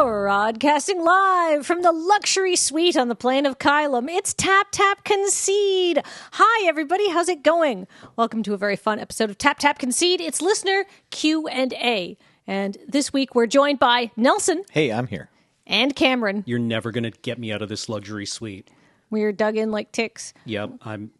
Broadcasting live from the luxury suite on the plain of Kylum, it's TapTapConcede. Hi, everybody. How's it going? Welcome to a very fun episode of TapTapConcede. It's listener Q&A. And this week we're joined by Nelson. Hey, I'm here. And Cameron. You're never going to get me out of this luxury suite. We're dug in like ticks. Yep, I'm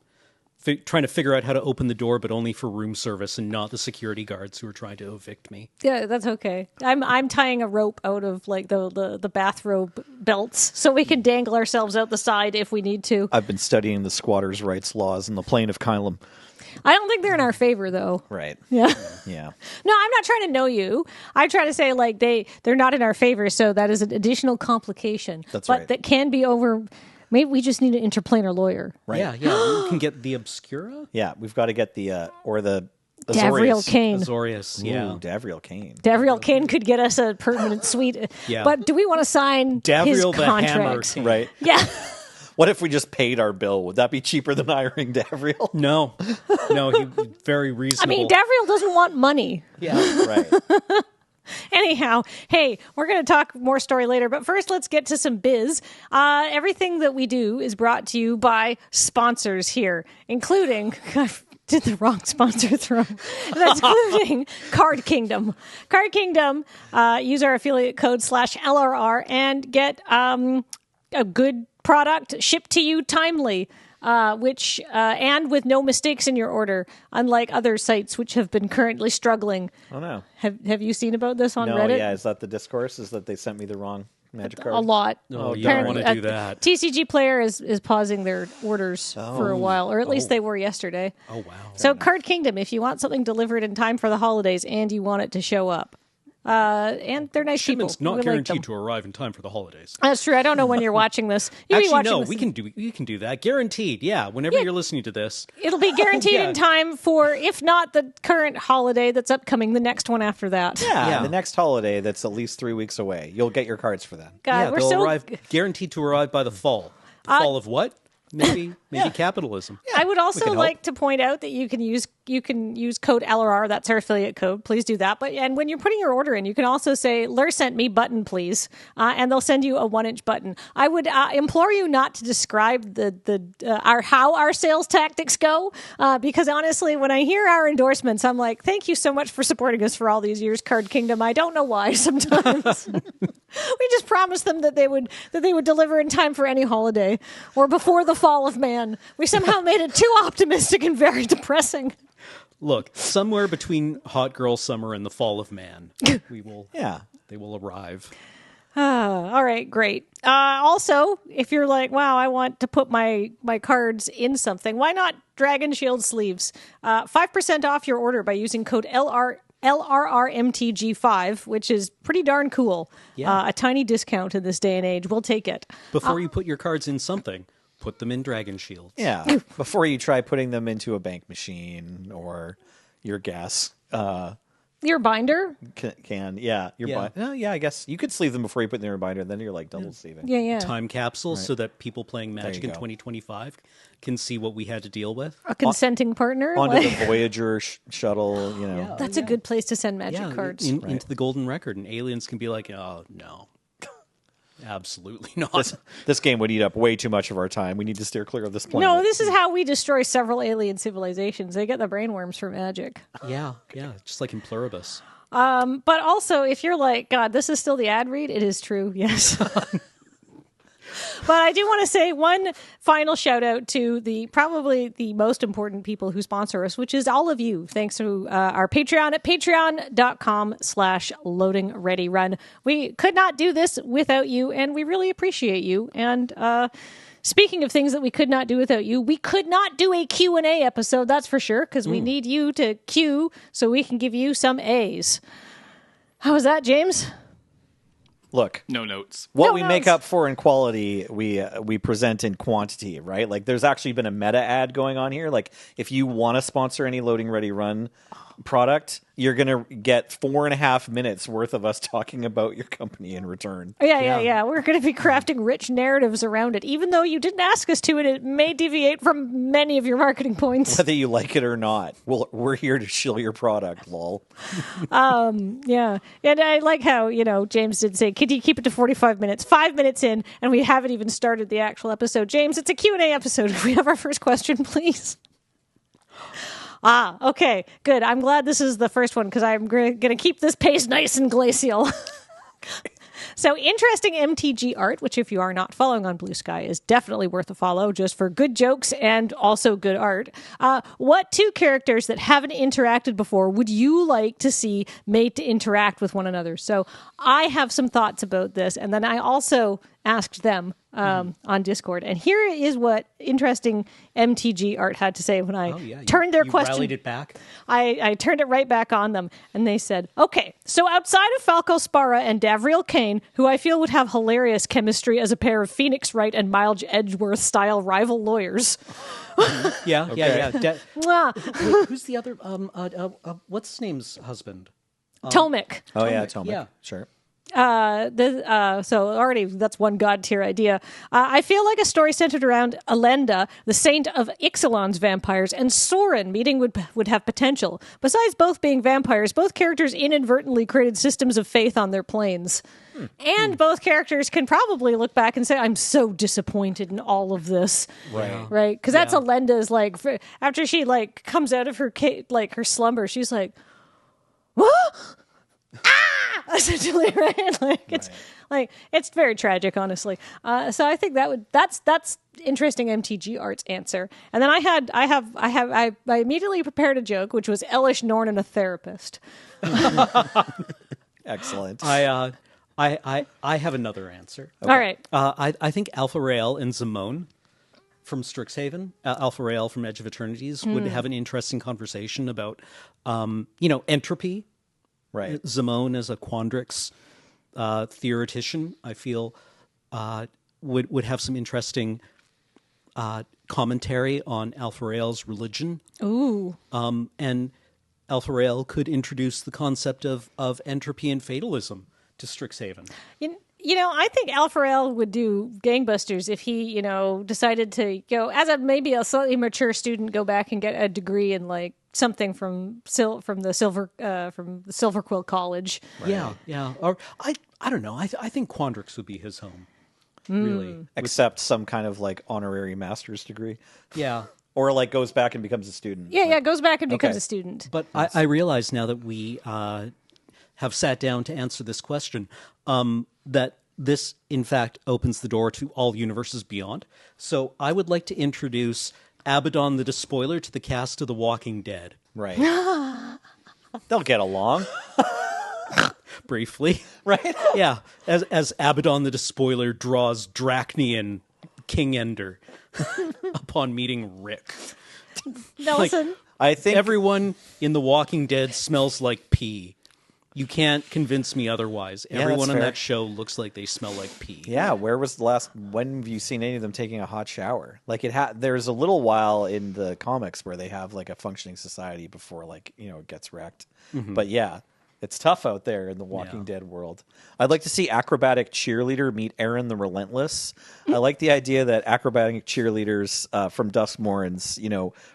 trying to figure out how to open the door, but only for room service and not the security guards who are trying to evict me. Yeah, that's okay. I'm tying a rope out of like the bathrobe belts so we can dangle ourselves out the side if we need to. I've been studying the squatters' rights laws in the plain of Kylum. I don't think they're in our favor, though. Right. Yeah. Yeah. No, I'm not trying to know you. I try to say like they're not in our favor, so that is an additional complication. That's right. But that can be over. Maybe we just need an interplanar lawyer. Right. Yeah. We can get the Obscura? Yeah, we've got to get the Davriel Kane. Azorius, yeah. Ooh, Davriel Kane. Davriel Kane could get us a permanent suite. Yeah. But do we want to sign his Davriel the Hammer contract? King. Right. Yeah. What if we just paid our bill? Would that be cheaper than hiring Davriel? No, he's very reasonable. I mean, Davriel doesn't want money. Yeah. Right. Anyhow, hey, we're going to talk more story later, but first let's get to some biz. Everything that we do is brought to you by sponsors here, including... I did the wrong sponsor throw. That's including Card Kingdom. Card Kingdom, use our affiliate code /LRR and get a good product shipped to you timely. Which and with no mistakes in your order, unlike other sites which have been currently struggling. Oh, no. Have you seen about this on No, Reddit? yeah. Is that the discourse? Is that they sent me the wrong magic card? A lot. No, you don't want to do that. TCG Player is pausing their orders for a while, or at least they were yesterday. Oh, wow. So Card Kingdom, if you want something delivered in time for the holidays and you want it to show up. And they're nice Shipment's people. not We like guaranteed them. to arrive in time for the holidays. That's true. I don't know when you're watching this. You'll be Actually, watching no, this we can do that. Guaranteed, yeah. Whenever you're listening to this. It'll be guaranteed Yeah. in time for, if not the current holiday that's upcoming, the next one after that. Yeah, the next holiday that's at least 3 weeks away. You'll get your cards for that. God, we're they'll so. arrive, guaranteed to arrive by the fall. The fall of what? Maybe capitalism. I would also can like to point out that you can use code LRR. That's our affiliate code. Please do that. And when you're putting your order in, you can also say "Lur sent me button, please," and they'll send you a 1-inch button. I would implore you not to describe how our sales tactics go, because honestly, when I hear our endorsements, I'm like, "Thank you so much for supporting us for all these years, Card Kingdom." I don't know why sometimes. We just promised them that they would deliver in time for any holiday or before the fall of man. We somehow made it too optimistic and very depressing. Look, somewhere between Hot Girl Summer and the Fall of Man, we will. Yeah. They will arrive. All right, great. Also, if you're like, wow, I want to put my cards in something, why not Dragon Shield sleeves? 5% off your order by using code LRRMTG5, which is pretty darn cool. Yeah. A tiny discount in this day and age. We'll take it. Before you put your cards in something, put them in Dragon Shields. Yeah. Before you try putting them into a bank machine or your gas Your binder? can. Yeah. I guess you could sleeve them before you put them in your binder, and then you're like double sleeving. Yeah. Time capsules so that people playing Magic in go. 2025 can see what we had to deal with. A consenting partner? Onto Like- the Voyager shuttle, you know. That's a good place to send magic cards. Into the Golden Record, and aliens can be like, oh, no. Absolutely not. This game would eat up way too much of our time. We need to steer clear of this planet. No, this is how we destroy several alien civilizations. They get the brainworms for magic. Yeah, just like in Pluribus. But also, if you're like, God, this is still the ad read, it is true, yes. But I do want to say one final shout out to probably the most important people who sponsor us, which is all of you. Thanks to our Patreon at patreon.com/loadingreadyrun. We could not do this without you, and we really appreciate you. And speaking of things that we could not do without you, we could not do a Q&A episode, that's for sure, because we need you to Q so we can give you some A's. How was that, James? Look, No notes. what No we notes. make up for in quality, we present in quantity, right? Like, there's actually been a meta ad going on here. Like, if you want to sponsor any Loading Ready Run product, you're going to get 4.5 minutes worth of us talking about your company in return. Yeah. We're going to be crafting rich narratives around it, even though you didn't ask us to, and it may deviate from many of your marketing points. Whether you like it or not, we're here to shill your product, lol. Yeah. And I like how, James did say, could you keep it to 45 minutes? 5 minutes in, and we haven't even started the actual episode. James, it's a Q&A episode. If we have our first question, please. Okay, good. I'm glad this is the first one because I'm going to keep this pace nice and glacial. So, interesting MTG art, which if you are not following on Blue Sky is definitely worth a follow just for good jokes and also good art. What two characters that haven't interacted before would you like to see made to interact with one another? So, I have some thoughts about this, and then I also asked them on Discord. And here is what interesting MTG art had to say when I turned their question. Rallied it back? I turned it right back on them. And they said, okay, so outside of Falco Sparra and Davriel Kane, who I feel would have hilarious chemistry as a pair of Phoenix Wright and Miles Edgeworth-style rival lawyers. Yeah. Who's the other? What's his name's husband? Tomek. Oh, yeah, Tomek. Yeah. Sure. So already that's one god tier idea. I feel like a story centered around Elenda, the saint of Ixalan's vampires, and Soren meeting would have potential. Besides both being vampires, both characters inadvertently created systems of faith on their planes. And both characters can probably look back and say, I'm so disappointed in all of this. Right? Because that's Elenda's, after she, comes out of her, her slumber, she's like, what? Essentially, right? It's very tragic, honestly. So I think that's interesting MTG art's answer. And then I immediately prepared a joke, which was Elish Norn and a therapist. Excellent. I have another answer. Okay. All right. I think Alpha Rael and Zimone from Strixhaven, Alpha Rael from Edge of Eternities, would have an interesting conversation about, entropy. Right. Zimone as a Quandrix theoretician, I feel, would have some interesting commentary on Alpha Rael's religion. Ooh. And Alpha Rael could introduce the concept of entropy and fatalism to Strixhaven. I think Alpha Rael would do gangbusters if he, decided to go as maybe a slightly mature student, go back and get a degree in something from the Silver Quill College. Right. Yeah. Or I don't know. I think Quandrix would be his home. Really, except some kind of honorary master's degree. Yeah. Or goes back and becomes a student. Yeah, goes back and becomes a student. But I realize now that we have sat down to answer this question, that this, in fact, opens the door to all universes beyond. So I would like to introduce Abaddon the Despoiler to the cast of The Walking Dead. Right. They'll get along. Briefly. Right? Yeah. As Abaddon the Despoiler draws Dracnian King Ender upon meeting Rick. Nelson? I think everyone in The Walking Dead smells like pee. You can't convince me otherwise. Everyone on that show looks like they smell like pee. Yeah, when have you seen any of them taking a hot shower? There's a little while in the comics where they have a functioning society before it gets wrecked. Mm-hmm. But yeah, it's tough out there in the Walking Dead world. I'd like to see acrobatic cheerleader meet Aaron the Relentless. I like the idea that acrobatic cheerleaders from Duskmoren's,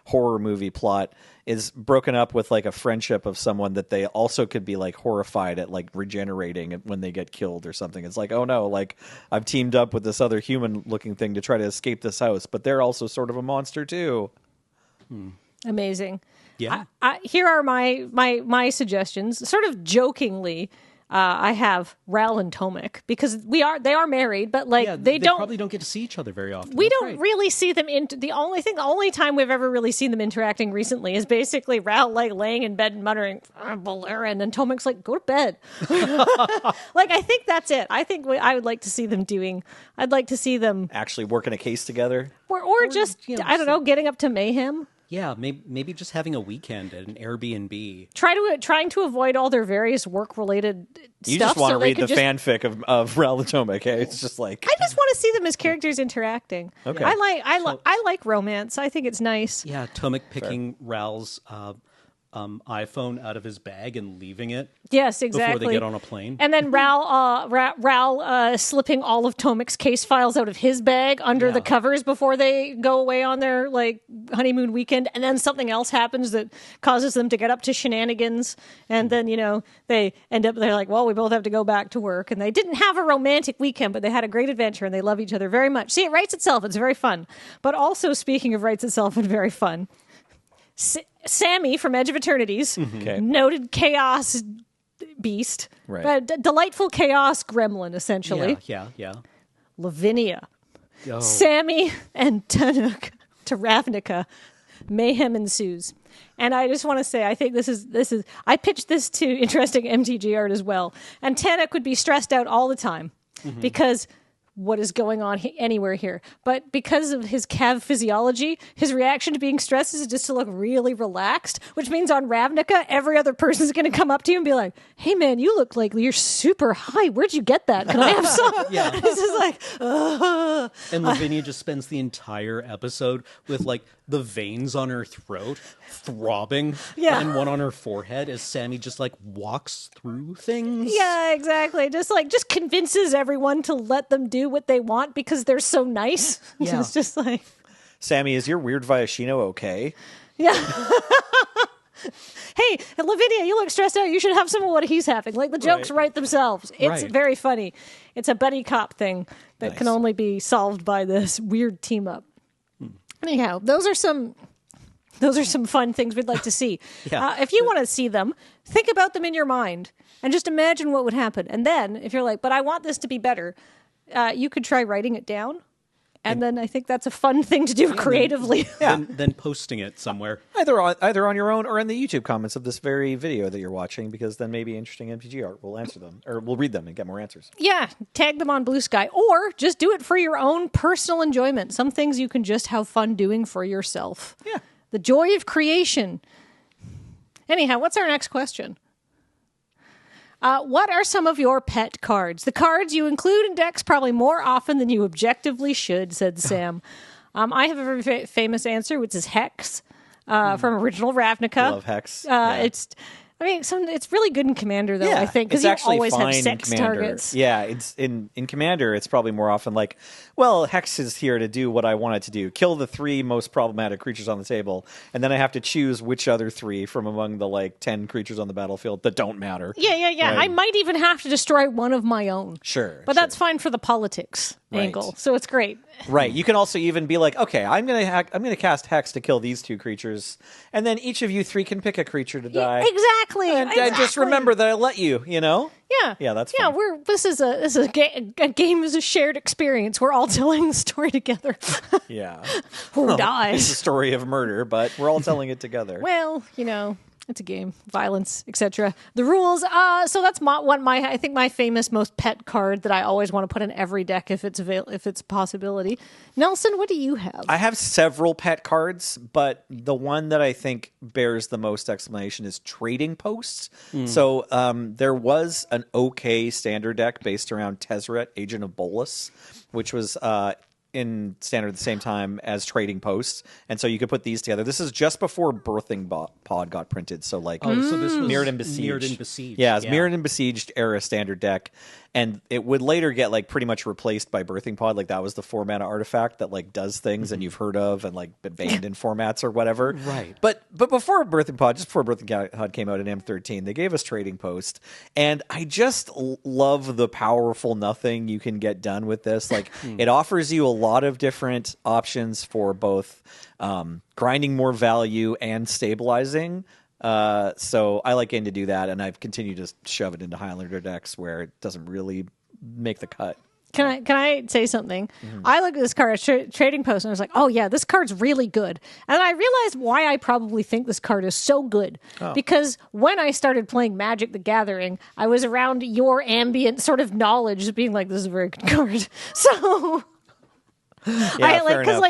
horror movie plot is broken up with a friendship of someone that they also could be horrified at regenerating when they get killed or something. It's oh no, I've teamed up with this other human looking thing to try to escape this house, but they're also sort of a monster too. Amazing. Yeah. Here are my suggestions. Sort of jokingly, I have Ral and Tomek because they are married, but they probably don't get to see each other very often. We don't really see them the only time we've ever really seen them interacting recently is basically Ral laying in bed and muttering Valerian, and Tomek's go to bed. I think that's it. I think I would like to see them I'd like to see them actually working a case together, or just I don't know, getting up to mayhem. Yeah, maybe just having a weekend at an Airbnb. Trying to avoid all their various work-related stuff. You just want to read the fanfic of Ral and Tomek. Hey? It's just I just want to see them as characters interacting. Okay. I like romance. I think it's nice. Yeah, Tomek picking Ral's iPhone out of his bag and leaving it Yes, exactly. before they get on a plane. And then Ral slipping all of Tomic's case files out of his bag under the covers before they go away on their like honeymoon weekend. And then something else happens that causes them to get up to shenanigans. And then, they end up, they're like, well, we both have to go back to work. And they didn't have a romantic weekend, but they had a great adventure and they love each other very much. See, it writes itself. It's very fun. But also, speaking of writes itself and very fun, Sammy from Edge of Eternities, noted chaos beast, right. Delightful chaos gremlin, essentially. Yeah. Lavinia, Oh. Sammy, and Tanuk to Ravnica. Mayhem ensues. And I just want to say, I think this is. I pitched this to Interesting MTG Art as well. And Tanuk would be stressed out all the time because what is going on anywhere here. But because of his Cav physiology, his reaction to being stressed is just to look really relaxed, which means on Ravnica, every other person's going to come up to you and be like, hey man, you look like you're super high. Where'd you get that? Can I have some? Yeah. This is like, ugh. And Lavinia just spends the entire episode with like the veins on her throat throbbing and one on her forehead as Sammy just like walks through things. Yeah, exactly. Just convinces everyone to let them do what they want because they're so nice. Yeah. It's just like, Sammy, is your weird Viashino okay? yeah. Hey, Lavinia, you look stressed out. You should have some of what he's having. Like, the jokes write themselves. It's Right. very funny. It's a buddy cop thing that can only be solved by this weird team up. Anyhow, those are some fun things we'd like to see. Yeah. If you want to see them, think about them in your mind and just imagine what would happen. And then, if you're like, but I want this to be better, you could try writing it down. And then I think that's a fun thing to do creatively. Then posting it somewhere. Either on your own or in the YouTube comments of this very video that you're watching, because then maybe Interesting MTG Art will answer them, or we'll read them and get more answers. Yeah, tag them on Blue Sky, or just do it for your own personal enjoyment. Some things you can just have fun doing for yourself. Yeah. The joy of creation. Anyhow, what's our next question? What are some of your pet cards? The cards you include in decks probably more often than you objectively should, said Sam. I have a very famous answer, which is Hex from original Ravnica. Love Hex. It's really good in Commander, though, I think, because you always have sex targets. Yeah, it's in Commander, it's probably more often like, well, Hex is here to do what I want it to do. Kill the 3 most problematic creatures on the table, and then I have to choose which other 3 from among the, 10 creatures on the battlefield that don't matter. Yeah. Right. I might even have to destroy one of my own. Sure. But that's fine for the politics angle, so it's great. Right. You can also even be like, okay, I'm gonna cast Hex to kill these 2 creatures, and then each of you 3 can pick a creature to die. Exactly. And just remember that I let you, Yeah. Yeah, that's yeah. fun. This is a game is a shared experience. We're all telling the story together. Yeah. Who It's a dies? story of murder, but we're all telling it together. Well, it's a game, violence, etc. The rules. So that's I think my famous most pet card that I always want to put in every deck if it's a possibility. Nelson, what do you have? I have several pet cards, but the one that I think bears the most explanation is Trading Posts. So there was an okay standard deck based around Tezzeret, Agent of Bolus, which was in standard at the same time as Trading Posts, and so you could put these together. This is just before Birthing Pod got printed, so So this was Mirrored and Besieged. Mirrored and Besieged. Yeah, it's Mirrored and Besieged era standard deck, and it would later get pretty much replaced by Birthing Pod. That was the 4-mana artifact that does things and you've heard of and been banned in formats or whatever. Right. But before Birthing Pod, just before Birthing Pod came out in M13, they gave us Trading Post, and I just love the powerful nothing you can get done with this. It offers you a lot of different options for both grinding more value and stabilizing. So I like getting to do that, and I've continued to shove it into Highlander decks where it doesn't really make the cut. Can I say something? I looked at this card, Trading Post, and I was like, oh yeah, this card's really good. And I realized why I probably think this card is so good. Because when I started playing Magic the Gathering, I was around your ambient sort of knowledge being like, this is a very good card. So Yeah, fair enough.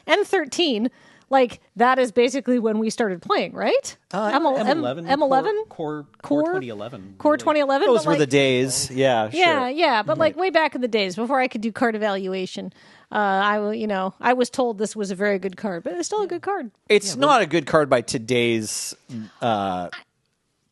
N13, like that is basically when we started playing, right? M11, M11, Core Core 2011, Core really. 2011. Those but, were the like, days. Yeah, sure. Yeah, but like way back in the days before I could do card evaluation, I was told this was a very good card, but it's still a good card. It's not a good card by today's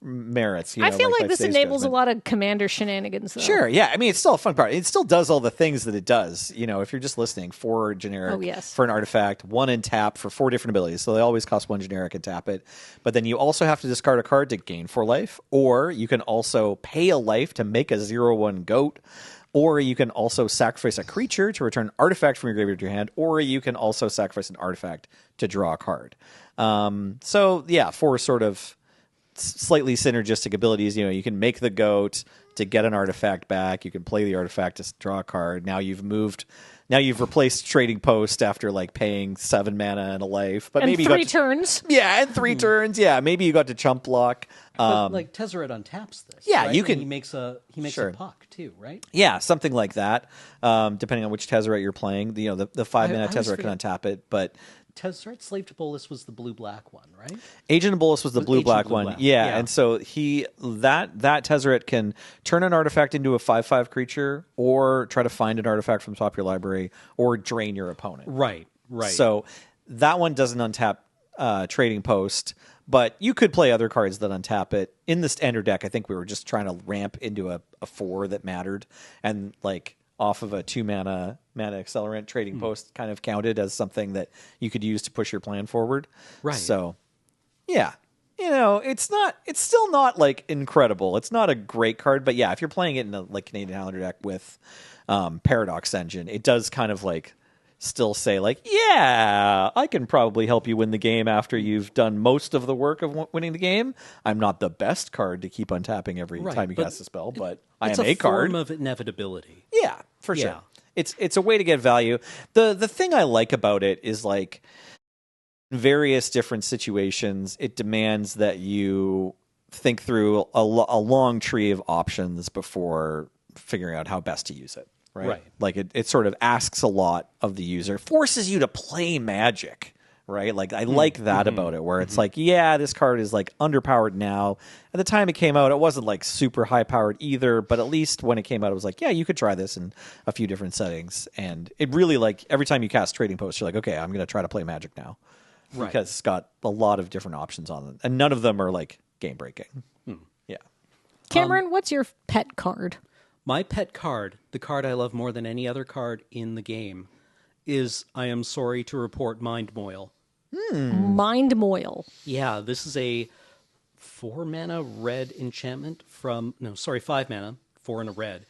merits. I feel like this today's enables judgment. a lot of commander shenanigans, though. Sure, yeah. I mean, it's still a fun part. It still does all the things that it does. If you're just listening, 4 generic Oh, yes. for an artifact, 1 in tap for 4 different abilities. So they always cost 1 generic and tap it. But then you also have to discard a card to gain 4 life, or you can also pay a life to make a 0/1 goat. Or you can also sacrifice a creature to return an artifact from your graveyard to your hand, or you can also sacrifice an artifact to draw a card. 4 sort of slightly synergistic abilities. You can make the goat to get an artifact back. You can play the artifact to draw a card. Now you've replaced Trading Post after like paying 7 mana and a life. But And maybe 3 turns. Yeah, and 3 turns. Yeah, maybe you got to chump block. But like Tezzeret untaps this. Yeah, right? you And can- he makes a Sure. puck too, right? Yeah, something like that. Depending on which Tezzeret you're playing. The 5 mana I always Tezzeret can forget. untap it, but Tezzeret Slave to Bolus was the blue-black one, right? Agent of Bolus was the Was blue-black Agent one. blue-black. Yeah, Yeah. and so that Tezzeret can turn an artifact into a 5/5 creature, or try to find an artifact from the top of your library, or drain your opponent. Right. So that one doesn't untap Trading Post, but you could play other cards that untap it. In the standard deck, I think we were just trying to ramp into a 4 that mattered, and like off of a 2 mana accelerant, Trading Post kind of counted as something that you could use to push your plan forward. Right. So, yeah. It's still not like incredible. It's not a great card, but yeah, if you're playing it in a like Canadian Highlander deck with Paradox Engine, it does kind of like still say like, yeah, I can probably help you win the game after you've done most of the work of winning the game. I'm not the best card to keep untapping every Right, time you but cast a spell, but I It's am a card. form of inevitability. Yeah, for sure. Yeah. It's a way to get value. The thing I like about it is like in various different situations, it demands that you think through a long tree of options before figuring out how best to use it. Right. Like it sort of asks a lot of the user, forces you to play Magic. Right. Like I like that about it, where it's like, yeah, this card is like underpowered now. At the time it came out, it wasn't like super high powered either, but at least when it came out, it was like, yeah, you could try this in a few different settings. And it really, like, every time you cast Trading Post, you're like, okay, I'm going to try to play Magic now. Right. Because it's got a lot of different options on it. And none of them are like game breaking. Yeah. Cameron, what's your pet card? My pet card, the card I love more than any other card in the game, is, I am sorry to report, Mind Moil. Mind Moil. Yeah, this is a 4 mana red enchantment 5 mana, 4 and a red,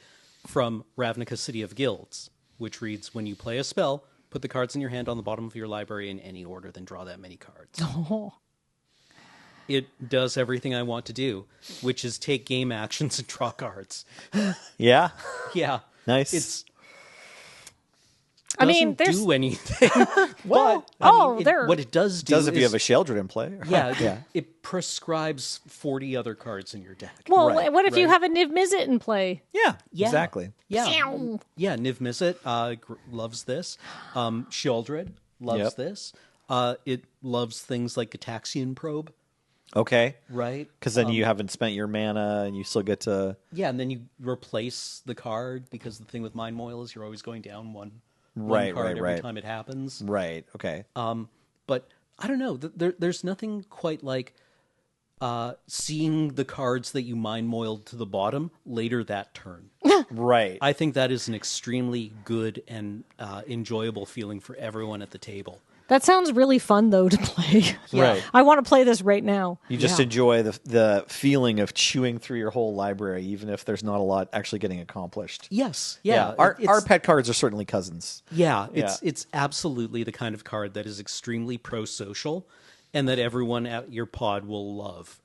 from Ravnica City of Guilds, which reads, when you play a spell, put the cards in your hand on the bottom of your library in any order, then draw that many cards. Oh. It does everything I want to do, which is take game actions and draw cards. Yeah. Yeah. Nice. It's I mean, doesn't there's do anything. well, What it does do Does if is, you have a Sheldred in play. yeah, it prescribes 40 other cards in your deck. well, right, what if you right. have a Niv Mizzet in play? Yeah, Yeah. exactly. Yeah, Meow. yeah. Niv Mizzet loves this. Sheldred loves Yep. this. It loves things like Gataxian Probe, Okay. right? Because then you haven't spent your mana and you still get to... Yeah, and then you replace the card, because the thing with Mind Moil is you're always going down one Right, card right, every right. time it happens. Right, okay. But I don't know. There's nothing quite like seeing the cards that you Mind Moiled to the bottom later that turn. Right. I think that is an extremely good and enjoyable feeling for everyone at the table. That sounds really fun, though, to play. Right. I want to play this right now. You just enjoy the feeling of chewing through your whole library, even if there's not a lot actually getting accomplished. Yes. Yeah. Our pet cards are certainly cousins. Yeah, Yeah. it's absolutely the kind of card that is extremely pro-social and that everyone at your pod will love.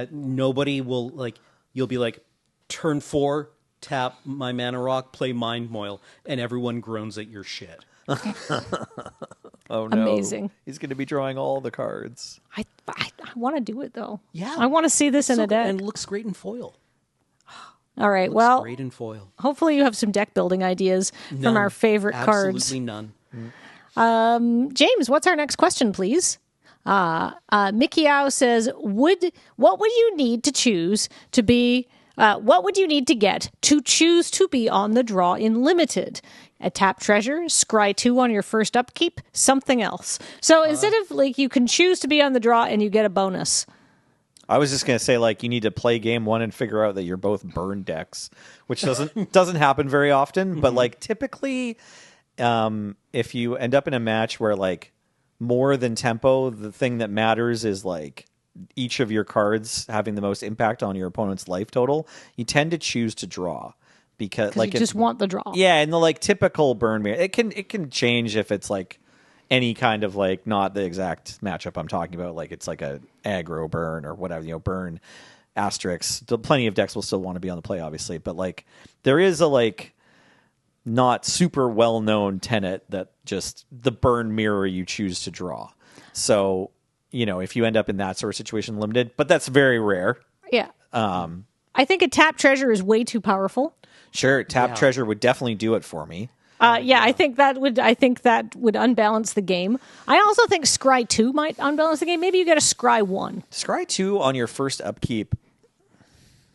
Nobody will, like, you'll be like, turn 4, tap my mana rock, play Mind Moil, and everyone groans at your shit. Oh no. Amazing. He's going to be drawing all the cards. I want to do it, though. Yeah. I want to see this in a deck. And it looks great in foil. All right. Looks Well, great in foil. hopefully you have some deck building ideas from None. our favorite cards. Absolutely none. James, what's our next question, please? Mikiao says, what would you need to choose to be? What would you need to get to choose to be on the draw in limited? A tap treasure, scry 2 on your first upkeep, something else. So instead of like you can choose to be on the draw and you get a bonus. I was just gonna say like you need to play game 1 and figure out that you're both burn decks, which doesn't happen very often. But like typically, if you end up in a match where like more than tempo, the thing that matters is like each of your cards having the most impact on your opponent's life total, you tend to choose to draw because like you just want the draw. Yeah, and the like typical burn mirror, it can change if it's like any kind of like not the exact matchup I'm talking about, like it's like a aggro burn or whatever, burn asterisks. Plenty of decks will still want to be on the play, obviously, but like there is a like not super well known tenet that just the burn mirror you choose to draw. So if you end up in that sort of situation, limited, but that's very rare. Yeah. I think a tap treasure is way too powerful. Sure, tap treasure would definitely do it for me. I think that would unbalance the game. I also think scry 2 might unbalance the game. Maybe you get a scry 1. Scry 2 on your first upkeep.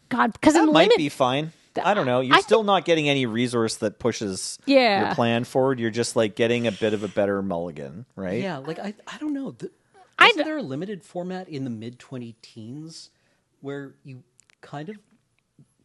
God, because that might be fine. I don't know. You're still not getting any resource that pushes your plan forward. You're just like getting a bit of a better mulligan, right? Yeah, like I don't know. Isn't there a limited format in the mid-2010s where you kind of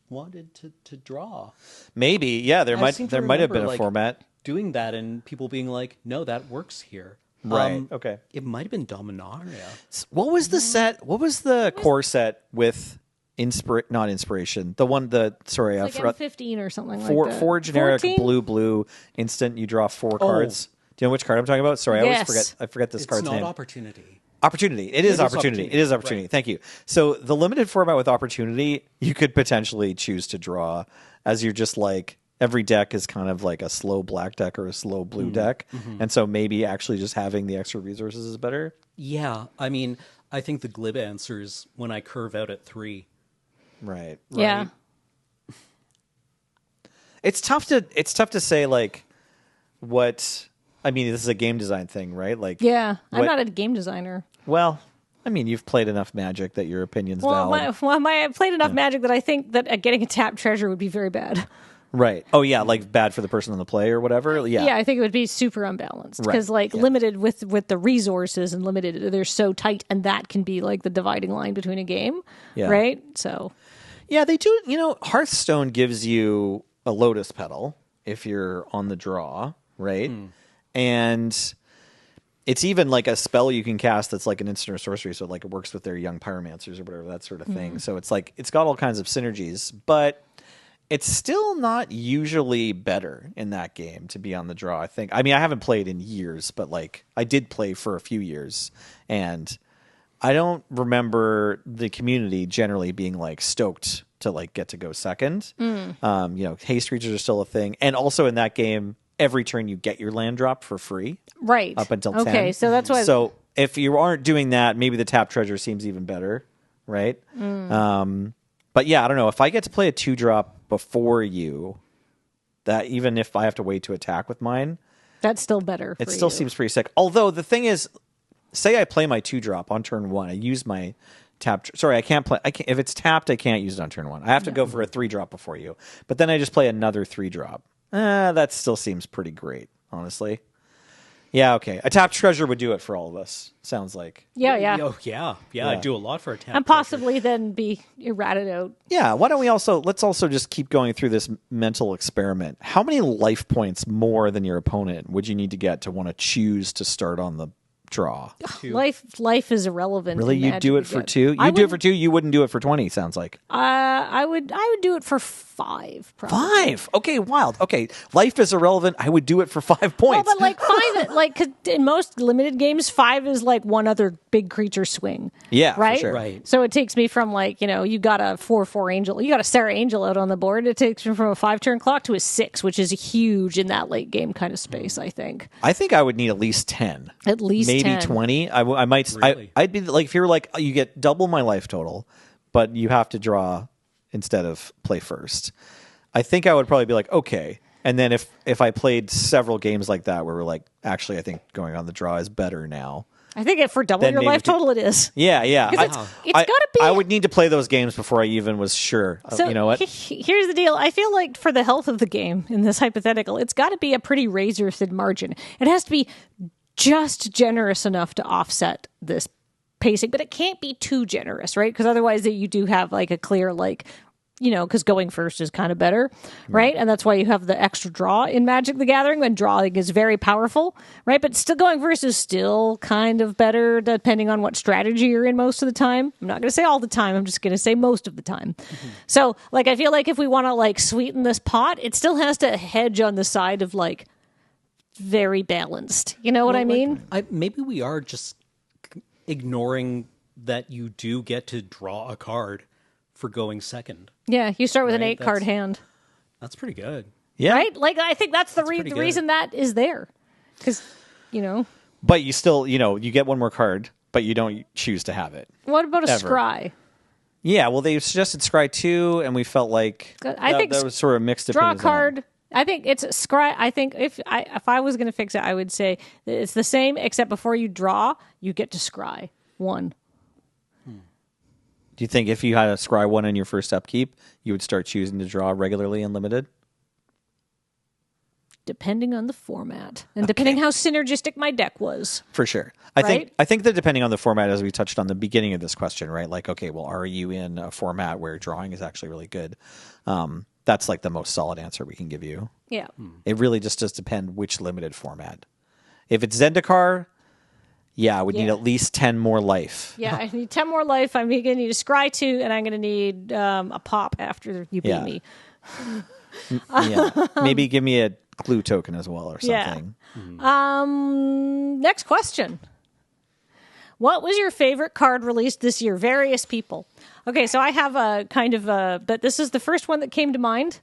wanted to draw? Maybe, yeah. There might have been a format doing that, and people being like, "No, that works here." Right. Okay. It might have been Dominaria. What was the set? What was the core set with not inspiration? The one I forgot. M15 or something like that. Four generic 14? blue instant. You draw 4 cards. Do you know which card I'm talking about? Sorry, Yes. I forget this card's name. It's not Opportunity. Opportunity. It is opportunity. It is opportunity. Right. Thank you. So the limited format with opportunity, you could potentially choose to draw as you're just like every deck is kind of like a slow black deck or a slow blue deck. Mm-hmm. And so maybe actually just having the extra resources is better. Yeah. I mean, I think the glib answer is when I curve out at 3. Right. Yeah. It's tough to say like what. I mean, this is a game design thing, right? Like, yeah, I'm not a game designer. Well, I mean, you've played enough Magic that your opinion's valid. I played enough Magic that I think that getting a tap treasure would be very bad. Right. Oh, yeah, like bad for the person on the play or whatever. Yeah. Yeah, I think it would be super unbalanced because limited with the resources and limited, they're so tight, and that can be like the dividing line between a game, right? So, yeah, they do. Hearthstone gives you a Lotus Petal if you're on the draw, right? And it's even like a spell you can cast that's like an instant or sorcery, so like it works with their young pyromancers or whatever, that sort of thing. So it's like it's got all kinds of synergies, but it's still not usually better in that game to be on the draw, I think. I mean, I haven't played in years, but like I did play for a few years, and I don't remember the community generally being like stoked to like get to go second. Haste creatures are still a thing, and also in that game, every turn you get your land drop for free. Right. Up until 10. Okay, so that's why. So if you aren't doing that, maybe the tap treasure seems even better, right? But yeah, I don't know. If I get to play a 2-drop before you, that even if I have to wait to attack with mine, that's still better. It still seems pretty sick. Although the thing is, say I play my 2-drop on turn 1, I use my tap. Sorry, I can't play. If it's tapped, I can't use it on turn 1. I have to go for a 3-drop before you. But then I just play another 3-drop. That still seems pretty great, honestly. Yeah, okay. A tap treasure would do it for all of us, sounds like. Yeah. Oh, yeah. I'd do a lot for a tap and possibly then be errated out. Yeah, why don't let's also just keep going through this mental experiment. How many life points more than your opponent would you need to get to want to choose to start on the draw? Life is irrelevant. Really? You'd do it for 2? You'd do it for 2? You wouldn't do it for 20, sounds like. I would do it for 5, probably. 5? Okay, wild. Okay, life is irrelevant. I would do it for 5 points. Well, but like 5, like, cause in most limited games, 5 is like one other big creature swing. Yeah, right? For sure. Right. So it takes me from like, you got a 4/4 angel, you got a Sarah Angel out on the board. It takes me from a 5-turn clock to a 6, which is huge in that late game kind of space, I think. I think I would need at least 10. At least maybe 10. 20. I might. Really? I'd be like, if you're like, you get double my life total, but you have to draw instead of play first. I think I would probably be like, okay. And then if I played several games like that where we're like, actually, I think going on the draw is better now. I think for double Then your maybe life total, it is. Yeah. It's gotta be. I would need to play those games before I even was sure. So you know what? Here's the deal. I feel like for the health of the game in this hypothetical, it's got to be a pretty razor thin margin. It has to be just generous enough to offset this pacing, but it can't be too generous, right? Because otherwise you do have like a clear because going first is kind of better, right? And that's why you have the extra draw in Magic the Gathering, when drawing is very powerful, right? But still going first is still kind of better depending on what strategy you're in most of the time. I'm not going to say all the time. I'm just going to say most of the time. Mm-hmm. So I feel like if we want to sweeten this pot, it still has to hedge on the side of very balanced. You know what I mean? Maybe we are just ignoring that you do get to draw a card for going second. Yeah, you start with an 8-card hand. That's pretty good. Yeah. Right? I think that's the reason that is there. Because, But you still, you get one more card, but you don't choose to have it. What about a scry? Yeah, well, they suggested scry too, and we felt like that was sort of mixed draw opinions. Draw a card. I think it's scry. I think if I was going to fix it, I would say it's the same, except before you draw, you get to scry one. Do you think if you had a scry one in your first upkeep, you would start choosing to draw regularly and limited? Depending on the format and depending how synergistic my deck was. For sure. I think that depending on the format, as we touched on the beginning of this question, right? Okay, well, are you in a format where drawing is actually really good? That's the most solid answer we can give you. Yeah. It really just does depend which limited format. If it's Zendikar, I would need at least 10 more life. Yeah, I need 10 more life. I'm going to need a scry 2, and I'm going to need a pop after you beat me. Maybe give me a clue token as well or something. Yeah. Next question. What was your favorite card released this year? Various people. Okay, so I have a kind of but this is the first one that came to mind.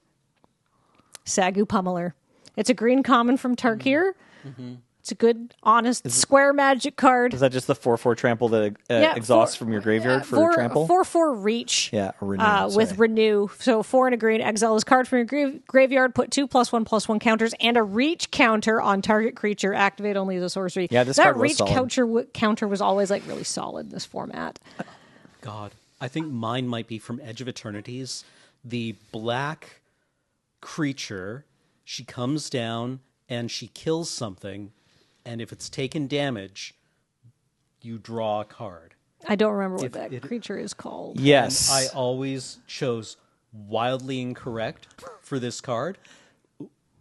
Sagu Pummeler. It's a green common from Tarkir. Mm-hmm. It's a good, honest, square Magic card. Is that just the 4/4 trample that exhausts from your graveyard for trample? 4/4 reach. Yeah, renew. With renew. So 4 and a green, exile this card from your graveyard, put 2+1/+1 counters and a reach counter on target creature. Activate only as a sorcery. Yeah, this card was reach counter was always really solid in this format. God, I think mine might be from Edge of Eternities. The black creature, she comes down and she kills something. And if it's taken damage, you draw a card. I don't remember what that creature is called. Yes. And I always chose wildly incorrect for this card.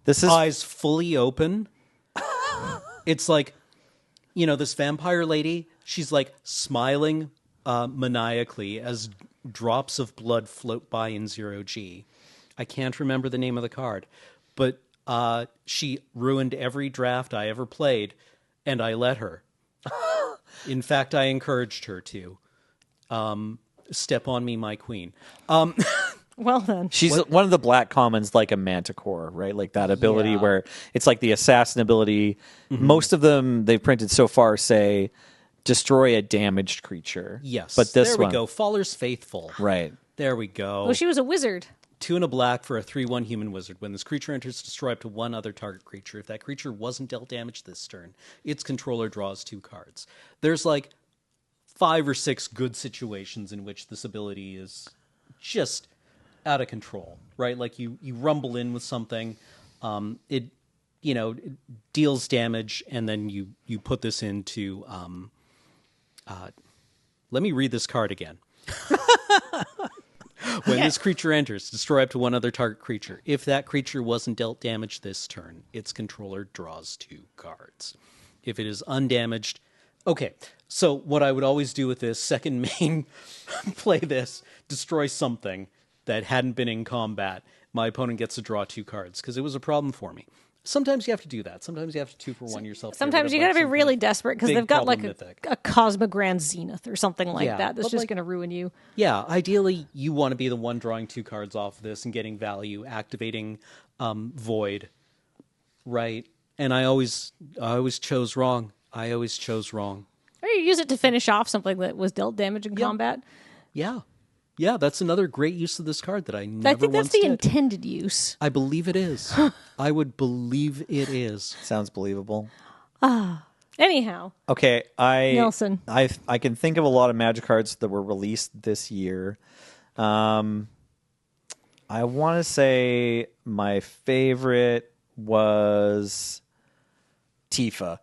This is eyes fully open. It's this vampire lady, she's smiling maniacally as drops of blood float by in 0G. I can't remember the name of the card, but she ruined every draft I ever played, and I let her. In fact, I encouraged her to. Step on me, my queen. Well then. She's one of the black commons, like a Manticore, right? That ability where it's the assassin ability. Mm-hmm. Most of them they've printed so far say destroy a damaged creature. Yes. But this there we go. Faller's Faithful. Right. There we go. Oh, she was a wizard. 2 and a black for a 3/1 human wizard. When this creature enters, destroy up to one other target creature. If that creature wasn't dealt damage this turn, its controller draws 2 cards. There's 5 or 6 good situations in which this ability is just out of control, right? You rumble in with something, it deals damage, and then you put this into. Let me read this card again. When this creature enters, destroy up to one other target creature. If that creature wasn't dealt damage this turn, its controller draws 2 cards. If it is undamaged... Okay, so what I would always do with this, second main, play this, destroy something that hadn't been in combat. My opponent gets to draw 2 cards, because it was a problem for me. Sometimes you have to do that. Sometimes you have to 2-for-1 yourself. Sometimes you got to be really desperate because they've got a Cosmogrand Zenith or something like that that's just going to ruin you. Yeah, ideally you want to be the one drawing 2 cards off of this and getting value, activating Void, right? And I always chose wrong. Or you use it to finish off something that was dealt damage in combat. Yeah. Yeah, that's another great use of this card that I never I think that's once the did. intended use. I believe it is. I would believe it is. Sounds believable. Anyhow, Okay, Nielsen. I can think of a lot of Magic cards that were released this year. I want to say my favorite was Tifa.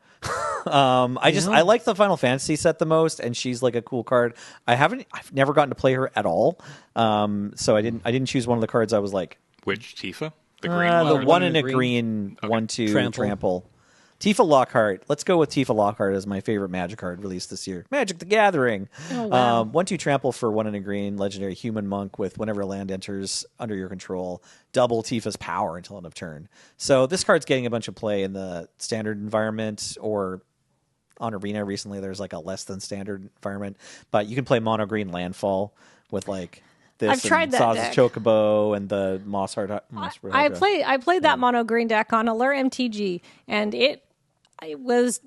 I like the Final Fantasy set the most, and she's like a cool card. I've never gotten to play her at all. So I didn't choose one of the cards. I was like, Which Tifa? The green one? the or one the- in a green, 1/2 trample. Tifa Lockhart. Let's go with Tifa Lockhart as my favorite Magic card released this year. Magic the Gathering. Oh, wow. 1/2 trample for 1 in a green, legendary human monk with whenever a land enters under your control, double Tifa's power until end of turn. So this card's getting a bunch of play in the standard environment, or on Arena recently there's like a less than standard environment. But you can play mono green landfall with like this. I've tried and that Saz's deck. Chocobo and the Moss Heart. I played that mono green deck on LRRMTG, and it was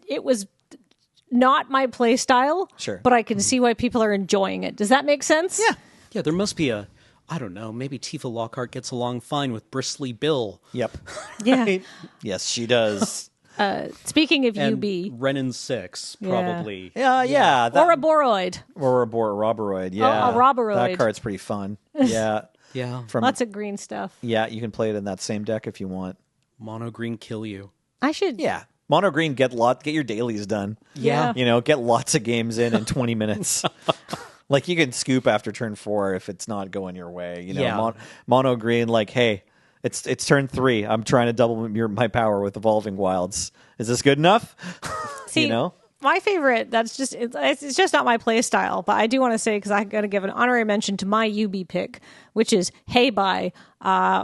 not my play style. Sure. But I can see why people are enjoying it. Does that make sense? Yeah. Yeah, there must be a, I don't know, maybe Tifa Lockhart gets along fine with Bristly Bill. Yep. Yeah. Yes, she does. Speaking of And UB, Renin 6, probably. Yeah. That, or a Boroid. or a Roboroid. Yeah. a Roboroid. That card's pretty fun. Yeah. Yeah. Lots of green stuff. Yeah, you can play it in that same deck if you want. Mono green kill you. I should. Yeah. Mono green, get your dailies done. Yeah. You know, get lots of games in 20 minutes. Like you can scoop after turn 4 if it's not going your way. You know, Yeah. mono green, like, hey, it's turn 3. I'm trying to double my power with Evolving Wilds. Is this good enough? See, you know? my favorite, it's just not my play style, but I do want to say, because I got to give an honorary mention to my UB pick, which is Hey Bye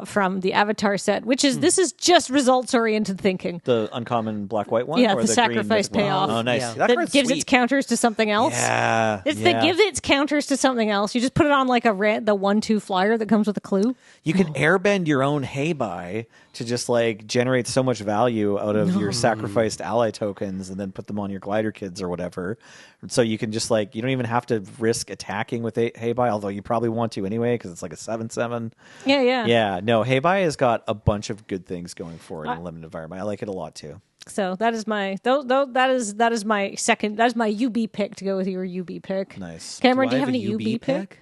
from the Avatar set, which is, this is just results oriented thinking. The uncommon black-white one? Yeah, or the green sacrifice mythic one? payoff. Oh, nice. Yeah. That That card's gives sweet. its counters to something else. Yeah. It's yeah. that gives its counters to something else. You just put it on like the 1/2 flyer that comes with a clue. You can airbend your own Hey Bye to just like generate so much value out of your sacrificed ally tokens and then put them on your glider kids or whatever. So you can just like, you don't even have to risk attacking with Hey Bye, although you probably want to anyway because it's like a 7/7. Yeah. Yeah, no, Hey Bye has got a bunch of good things going for it in a limited environment. I like it a lot too. So that is my that is my second. That is my UB pick to go with your UB pick. Nice. Cameron, do I you have any a UB pick?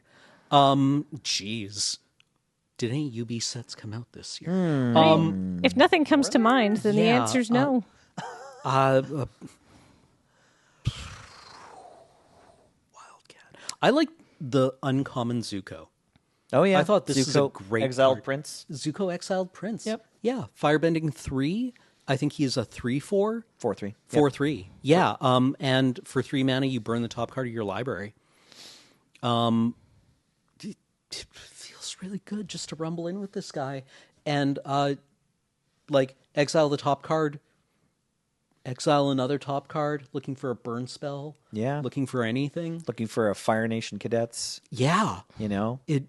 Jeez. Did any UB sets come out this year? If nothing comes to mind, then the Yeah, answer's no. Wildcat. I like the uncommon Zuko. Oh yeah, I thought this is a Zuko, great Exiled card. Prince. Zuko Exiled Prince. Yep. Yeah. Firebending 3. I think he is a 3/4. 4/3. 4/3. Yeah. And for 3 mana, you burn the top card of your library. It feels really good just to rumble in with this guy. And, like, exile the top card, exile another top card, looking for a burn spell. Yeah. Looking for anything. Looking for a Fire Nation Cadets, Yeah. you know? It.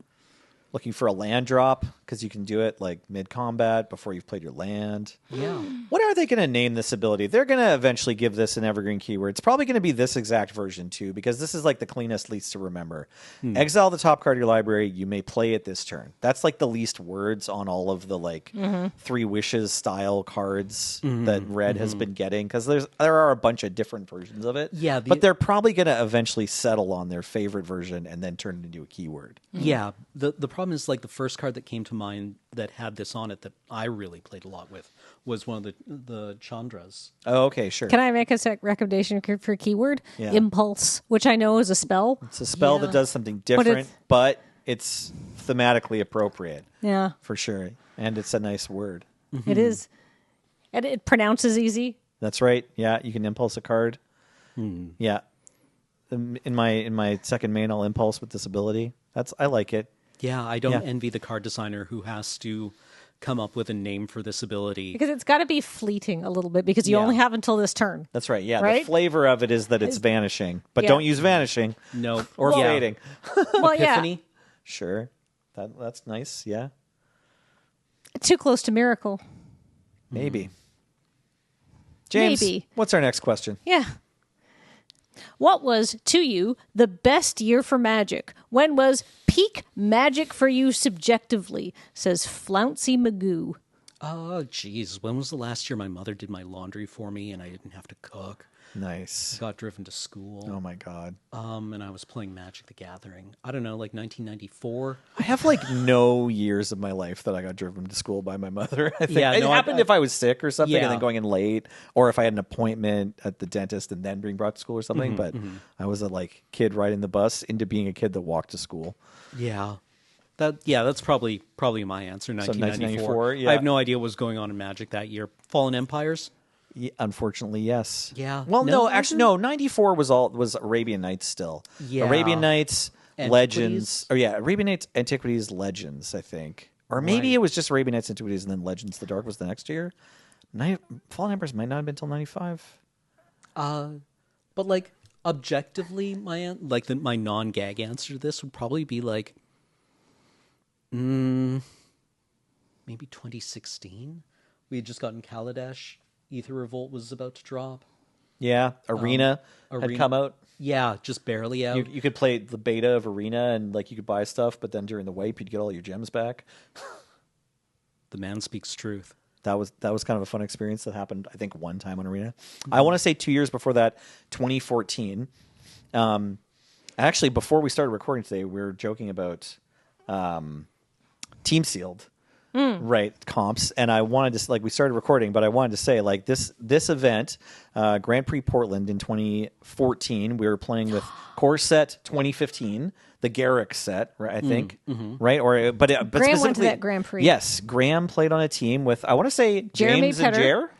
Looking for a land drop because you can do it like mid-combat before you've played your land. Yeah. What are they going to name this ability? They're going to eventually give this an evergreen keyword. It's probably going to be this exact version too, because this is like the cleanest, least to remember. Exile the top card of your library. You may play it this turn. That's like the least words on all of the like 3 wishes style cards that Red has been getting, because there are a bunch of different versions of it. Yeah, but they're probably going to eventually settle on their favorite version and then turn it into a keyword. Yeah. The problem is, like, the first card that came to mind that had this on it that I really played a lot with was one of the Chandras. Oh, okay, sure. Can I make a recommendation for a keyword? Yeah. Impulse, which I know is a spell. It's a spell that does something different, but it's thematically appropriate. Yeah, For sure. And it's a nice word. it is. And it pronounces easy. That's right. Yeah, you can impulse a card. Yeah. In my second main, I'll impulse with this ability. I like it. Yeah, I don't Yeah. envy the card designer who has to come up with a name for this ability. Because it's got to be fleeting a little bit, because you Yeah. only have until this turn. That's right. Yeah, Right? the flavor of it is that it's vanishing, but Yeah. don't use vanishing No. or Yeah. fading. Well, Epiphany? Sure. That's nice. Yeah. yeah, too close to miracle. Maybe. James, Maybe. what's our next question? Yeah. What was, to you, the best year for Magic? When was peak Magic for you subjectively? Says Flouncy Magoo. Oh, geez. When was the last year my mother did my laundry for me and I didn't have to cook? Nice. I got driven to school. Oh my God. And I was playing Magic the Gathering. I don't know, like 1994. I have like no years of my life that I got driven to school by my mother. I think Yeah, it no, happened if I was sick or something, Yeah. and then going in late, or if I had an appointment at the dentist and then being brought to school or something. But I was a like kid riding the bus into being a kid that walked to school. Yeah. That's probably my answer, 1994. 1994, yeah. I have no idea what was going on in Magic that year. Fallen Empires? Yeah, unfortunately, yes. Yeah. Well, No, actually, no. 94 was Arabian Nights still. Yeah. Arabian Nights, Antiquities? Legends. Oh yeah, Arabian Nights, Antiquities, Legends. I think, or maybe Right. it was just Arabian Nights, Antiquities, and then Legends. The Dark was the next year. Fallen Empires might not have been until 95. But like objectively, my non-gag answer to this would probably be like, maybe 2016. We had just gotten Kaladesh. Ether Revolt was about to drop. Yeah, Arena had Arena- come out. Yeah, just barely out. You could play the beta of Arena, and like you could buy stuff, but then during the wipe, you'd get all your gems back. The man speaks truth. That was kind of a fun experience that happened, I think, one time on Arena. I want to say 2 years before that, 2014. Actually, before we started recording today, we were joking about Team Sealed, right, comps. And I wanted to, like, we started recording, but I wanted to say, like, this event, Grand Prix Portland in 2014, we were playing with Core Set 2015, the Garrick set, right, I think, right? But Graham went to specifically, that Grand Prix. Yes, Graham played on a team with, I want to say, Jeremy James and Petter. Jer.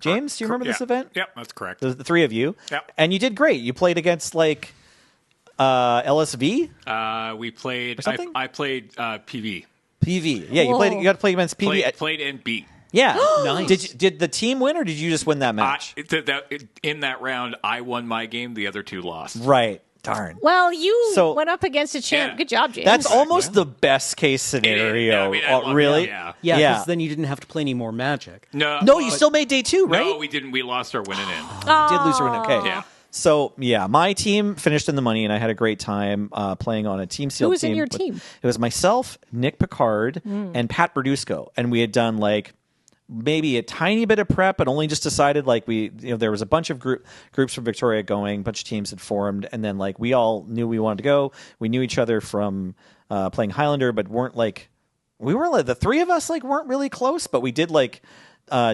James, do you remember this event? Yep, that's correct. The three of you. Yep. And you did great. You played against, like, LSV? We played. Or something? I played PV. PV. Yeah, Whoa. you got to play against PV. Played and beat. Yeah. Nice. Did the team win, or did you just win that match? In that round, I won my game. The other two lost. Right. Darn. Well, you So- went up against a champ. Yeah. Good job, James. That's almost the best case scenario. I mean, I love- really? yeah. Yeah, because then you didn't have to play any more Magic. No, No, you still made day two, right? No, we didn't. We lost our winning in. You did lose or win. Okay. Yeah. So, yeah, my team finished in the money, and I had a great time playing on a Team Seal team. Who was in your team? It was myself, Nick Picard, and Pat Berdusco. And we had done, like, maybe a tiny bit of prep, but only just decided, like, there was a bunch of groups from Victoria going, a bunch of teams had formed, and then, like, we all knew we wanted to go. We knew each other from playing Highlander, but weren't, like, the three of us, like, weren't really close, but we did, like,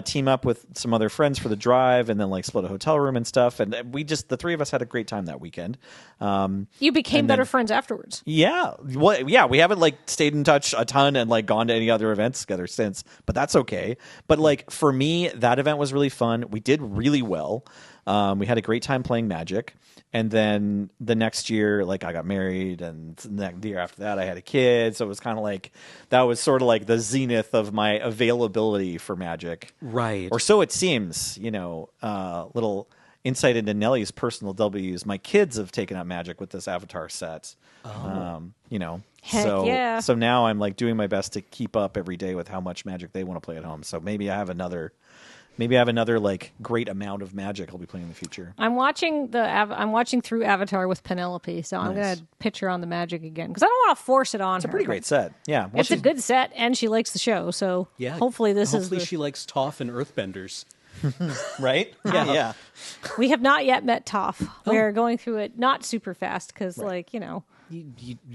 team up with some other friends for the drive, and then like split a hotel room and stuff. And the three of us had a great time that weekend. You became better friends afterwards. Yeah. Well, yeah, we haven't like stayed in touch a ton and like gone to any other events together since, but that's okay. But like for me, that event was really fun. We did really well. We had a great time playing Magic. And then the next year, like I got married, and the year after that, I had a kid. So it was kind of like, that was sort of like the zenith of my availability for Magic. Right. Or so it seems, little insight into Nellie's personal W's. My kids have taken up Magic with this Avatar set. Heck yeah. So now I'm like doing my best to keep up every day with how much Magic they want to play at home. So maybe I have another like great amount of Magic I'll be playing in the future. I'm watching through Avatar with Penelope, so I'm Nice. going to pitch her on the Magic again because I don't want to force it on her. It's a pretty great set. Yeah. It's a good set, and she likes the show, so Yeah. hopefully Hopefully she likes Toph and Earthbenders. right? Yeah. We have not yet met Toph. We're going through it not super fast because, You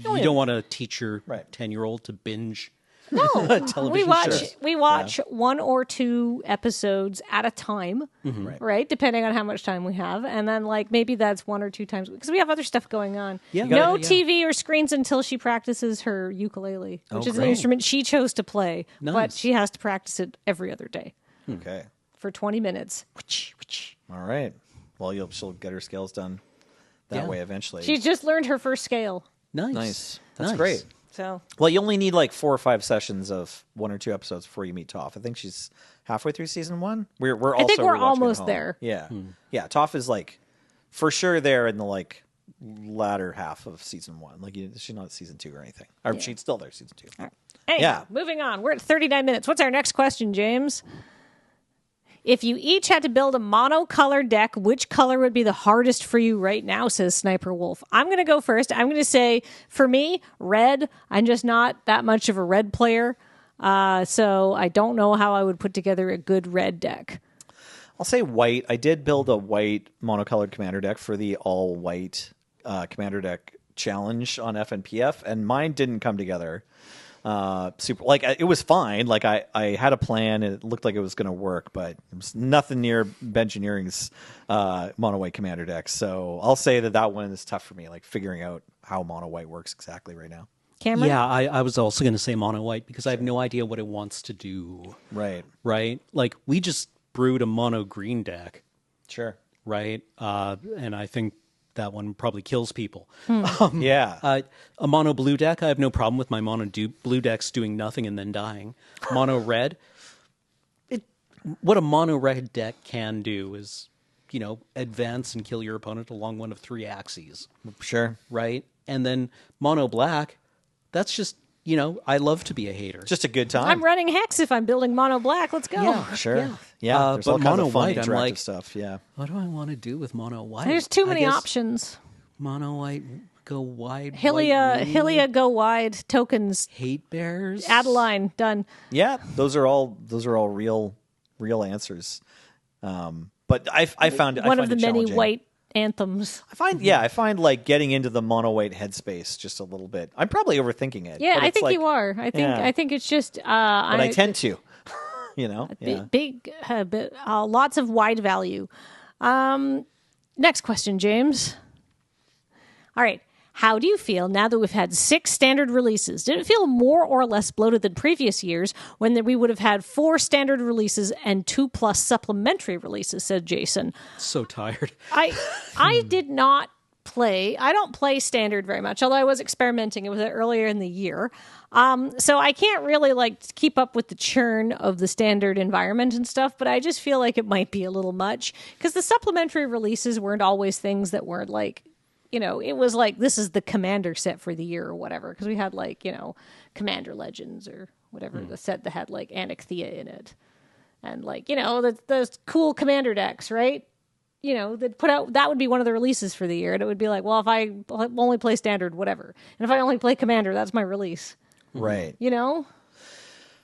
don't want to teach your Right. 10-year-old to binge no, television shows. we watch one or two episodes at a time, right? Depending on how much time we have, and then like maybe that's one or two times because we have other stuff going on. Yeah. No Yeah. TV or screens until she practices her ukulele, which is an great. instrument she chose to play, but Nice. she has to practice it every other day Okay. for 20 minutes. All right. Well, she'll get her scales done that Yeah. way eventually. She's just learned her first scale, Nice. That's Nice. great. so Well, you only need like 4 or 5 sessions of 1 or 2 episodes before you meet Toph. I think she's halfway through season 1. We're also think we're rewatching at almost home. there. Yeah, yeah. Toph is like for sure there in the like latter half of season 1. Like she's not season 2 or anything. Or she's still there season 2. Anyhow, Yeah. moving on. We're at 39 minutes. What's our next question, James? If you each had to build a monocolor deck, which color would be the hardest for you right now, says Sniper Wolf. I'm going to go first. I'm going to say, for me, red. I'm just not that much of a red player. So I don't know how I would put together a good red deck. I'll say white. I did build a white monocolored commander deck for the all-white commander deck challenge on FNPF, and mine didn't come together super. Like, it was fine. Like, I had a plan, and it looked like it was going to work, but it was nothing near Bengineering's mono-white commander deck. So I'll say that one is tough for me, like figuring out how mono-white works exactly right now. Cameron? Yeah, I was also going to say mono white because I have no idea what it wants to do. Right. Like, we just brewed a mono green deck, Sure. right? And I think that one probably kills people. Yeah. A mono blue deck, I have no problem with my mono blue decks doing nothing and then dying. Mono red, what a mono red deck can do is, advance and kill your opponent along one of 3 axes. Sure. Right? And then mono black, that's just, I love to be a hater. Just a good time. I'm running Hex if I'm building mono black. Let's go. Yeah. Sure. Yeah. There's but all kinds mono of fun white, I'm interactive like, stuff. Yeah. What do I want to do with mono white? There's too many I guess options. Mono white, go wide. Hylia, go wide. Tokens. Hate bears. Adeline, done. Yeah. Those are all real answers. But I found one I of find the it many challenging. white anthems. I find like getting into the mono white headspace just a little bit. I'm probably overthinking it. Yeah, but I it's think like, you are. I think it's just. But I tend to. Yeah. Big, lots of wide value. Next question, James. All right. How do you feel now that we've had 6 standard releases? Did it feel more or less bloated than previous years when we would have had 4 standard releases and 2+ supplementary releases, said Jason. So tired. I did not play. I don't play standard very much, although I was experimenting with it earlier in the year. So I can't really keep up with the churn of the standard environment and stuff, but I just feel like it might be a little much because the supplementary releases weren't always things that weren't it was like, this is the commander set for the year or whatever. Because we had Commander Legends or whatever, the set that had Anakthea in it. And those cool commander decks, right? That put out, that would be one of the releases for the year. And it would be like, well, if I only play standard, whatever. And if I only play commander, that's my release. Right.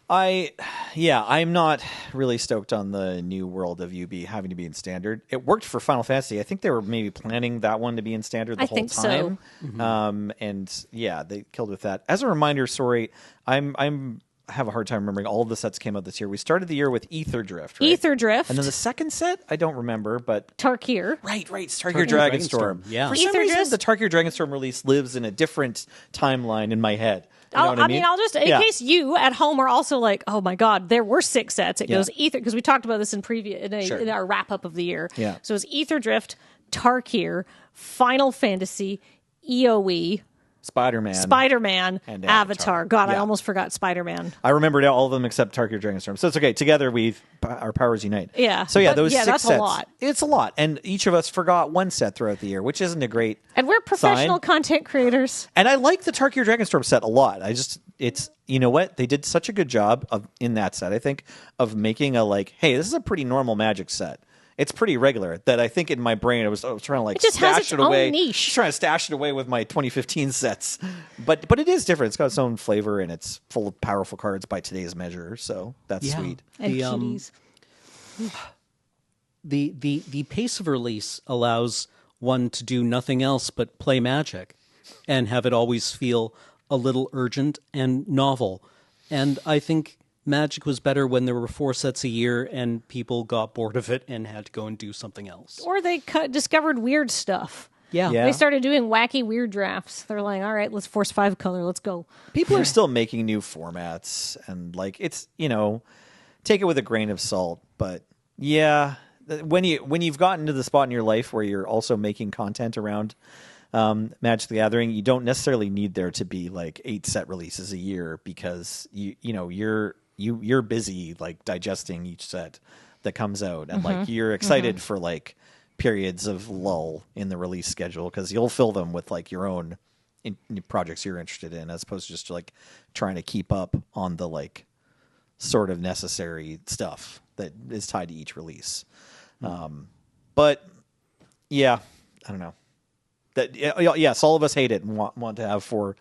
I'm not really stoked on the new world of UB having to be in standard. It worked for Final Fantasy. I think they were maybe planning that one to be in standard the whole time. So. Mm-hmm. And yeah, they killed with that. As a reminder, sorry, I have a hard time remembering all of the sets came out this year. We started the year with Ether Drift, right? Ether Drift. And then the second set, I don't remember, but Tarkir. Right. Tarkir Dragonstorm. Yeah. For Ether some reason, Drift? the Tarkir Dragonstorm release lives in a different timeline in my head. You know what I mean? I'll just, in case you at home are also like, oh my God, there were 6 sets. It goes Ether, because we talked about this in our wrap up of the year. Yeah. So it's Ether Drift, Tarkir, Final Fantasy, EOE, Spider-Man, and Avatar. God, I Yeah. almost forgot Spider-Man. I remembered all of them except Tarkir Dragonstorm. So it's okay. Together, our powers unite. Yeah. So yeah, But, those 6 that's sets. a lot. It's a lot. And each of us forgot one set throughout the year, which isn't a great And we're professional sign. content creators. And I like the Tarkir Dragonstorm set a lot. It's you know what? They did such a good job in that set, I think, of making hey, this is a pretty normal Magic set. It's pretty regular that I think in my brain I was trying to It just has its stash it away. own niche. Just trying to stash it away with my 2015 sets. But it is different. It's got its own flavor and it's full of powerful cards by today's measure. So that's sweet. And cuties. The pace of release allows one to do nothing else but play Magic and have it always feel a little urgent and novel. And I think Magic was better when there were 4 sets a year and people got bored of it and had to go and do something else. Or they discovered weird stuff. Yeah. Yeah. They started doing wacky, weird drafts. They're like, all right, let's force 5 color. Let's go. People are still making new formats and it's, take it with a grain of salt. But yeah, when you've gotten to the spot in your life where you're also making content around Magic the Gathering, you don't necessarily need there to be 8 set releases a year because you're busy digesting each set that comes out and you're excited for periods of lull in the release schedule because you'll fill them with your own projects you're interested in as opposed to just trying to keep up on the sort of necessary stuff. that is tied to each release. But yeah, I don't know. That yes, all of us hate it and want to have four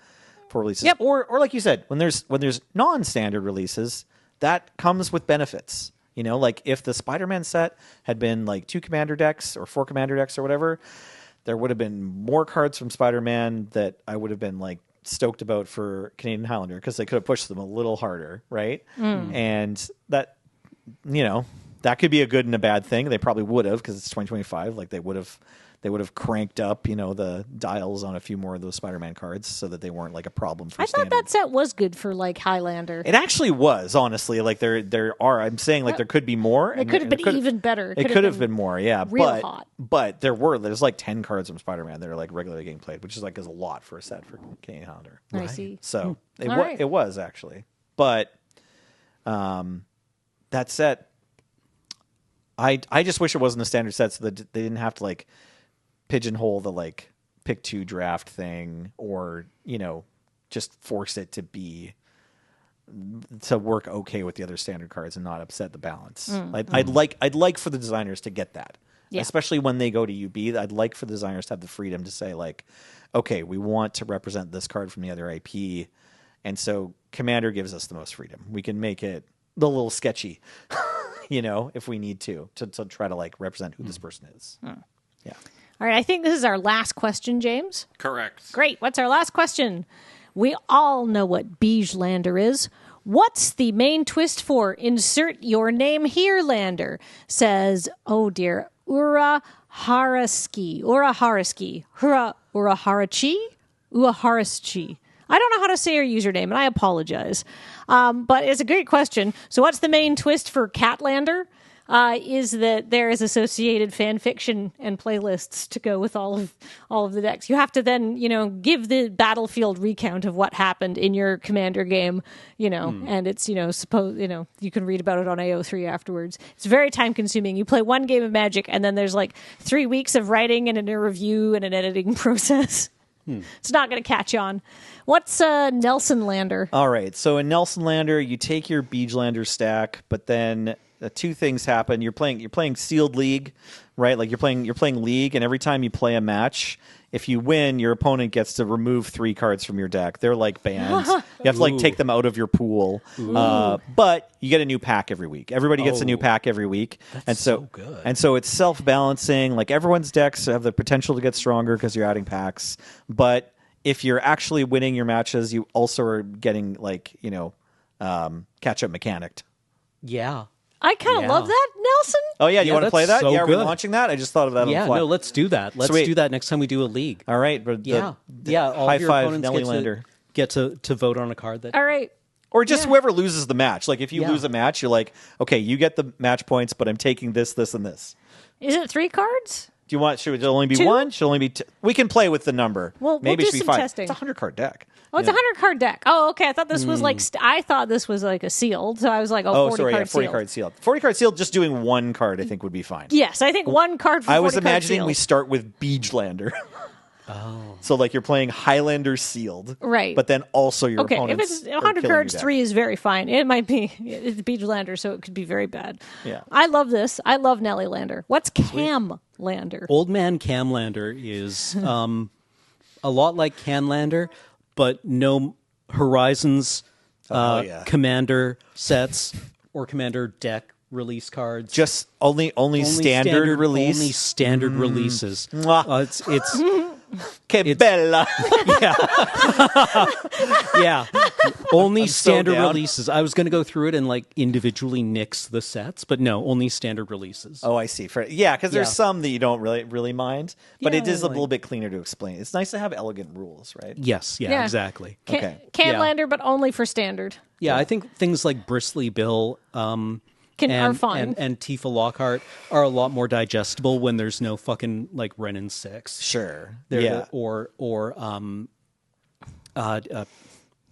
releases. Yep. Or like you said, when there's non-standard releases, that comes with benefits. You know, like if the Spider-Man set had been like 2 commander decks or 4 commander decks or whatever, there would have been more cards from Spider-Man that I would have been like stoked about for Canadian Highlander because they could have pushed them a little harder, right? And that, you know, that could be a good and a bad thing. They probably would have because it's 2025. Like they would have cranked up, you know, the dials on a few more of those Spider-Man cards so that they weren't like a problem for I standard. thought that set was good for like Highlander. It actually was, honestly. Like there are. I'm saying like there could be more. It could have been even better. It could have been more, yeah. Real hot. But there's like 10 cards from Spider-Man that are like regularly getting played, which is like is a lot for a set for Canadian Highlander. I see. So Right. it was actually, but that set, I just wish it wasn't a standard set so that they didn't have to like pigeonhole the like pick 2 draft thing or, you know, just force it to work okay with the other standard cards and not upset the balance. I'd like for the designers to get that. Yeah. Especially when they go to UB, I'd like for the designers to have the freedom to say like, okay, we want to represent this card from the other IP. And so Commander gives us the most freedom. We can make it a little sketchy, you know, if we need to try to like represent who this person is. Yeah. All right, I think this is our last question, James. Correct. Great. What's our last question? We all know what Beigelander is. What's the main twist for insert your name here lander? Says, oh dear, Ura Haraski. I don't know how to say her username, and I apologize. But it's a great question. So what's the main twist for Catlander? Is that there is associated fan fiction and playlists to go with all of the decks. You have to then, you know, give the battlefield recount of what happened in your commander game, you know, and it's, you know, you can read about it on AO3 afterwards. It's very time consuming. You play one game of Magic and then there's like 3 weeks of writing and a review and an editing process. It's not going to catch on. What's Nelson Lander? All right. So in Nelson Lander, you take your Beigelander stack, but then 2 things happen. You're playing sealed league, right? Like you're playing league, and every time you play a match, if you win, your opponent gets to remove 3 cards from your deck. They're like banned. You have to like take them out of your pool. But you get a new pack every week. Everybody gets a new pack every week. That's so good. And so it's self-balancing. Like everyone's decks have the potential to get stronger because you're adding packs. But if you're actually winning your matches, you also are getting like, you know, catch-up mechanicked. Yeah. I kind of love that, Nelson. Oh, yeah. You want to play that? so Yeah, we're good. launching that? I just thought of that on the Yeah, fly. no, let's do that. Let's Sweet. do that next time we do a league. All right. But All high of your five, opponents Nelly Lander. get to vote on a card that... All right. Or just whoever loses the match. Like if you lose a match, you're like, okay, you get the match points, but I'm taking this, this, and this. Is it 3 cards? Do you want? Should it only be 2? 1? Should it only be 2? We can play with the number. Well, maybe we'll it do should be some 5. testing. It's a 100-card deck. Oh, it's a 100-card deck. Oh, okay. I thought this was like I thought this was like a sealed. So I was like, 40 sorry, card 40 sealed. card sealed. 40 card sealed. Just doing 1 card, I think, would be fine. Yes, I think 1 card for 40 I was card imagining we sealed. start with Beigelander. So like you're playing Highlander sealed, Right. But then also your Okay, if opponents it's are 100 killing cards, your deck. 3 is very fine. It might be it's Beigelander, so it could be very bad. Yeah. I love this. I love Nelly Lander. What's Cam Lander? Old Man Camlander is a lot like Canlander, but no Horizons Commander sets or Commander deck release cards. Just only standard release. Only standard releases. Mwah. It's Que bella. yeah. Only standard down. releases. I was going to go through it and like individually nix the sets, but no, only standard releases. Oh, I see. Because there's Yeah. some that you don't really mind, but it Yeah, is a like- little bit cleaner to explain. It's nice to have elegant rules, right? Yes, Yeah. exactly. Okay. Cam Yeah. Lander, but only for standard. Yeah, I think things like Bristly Bill Are fine. and Tifa Lockhart are a lot more digestible when there's no fucking like Renin 6. Sure. They're Yeah.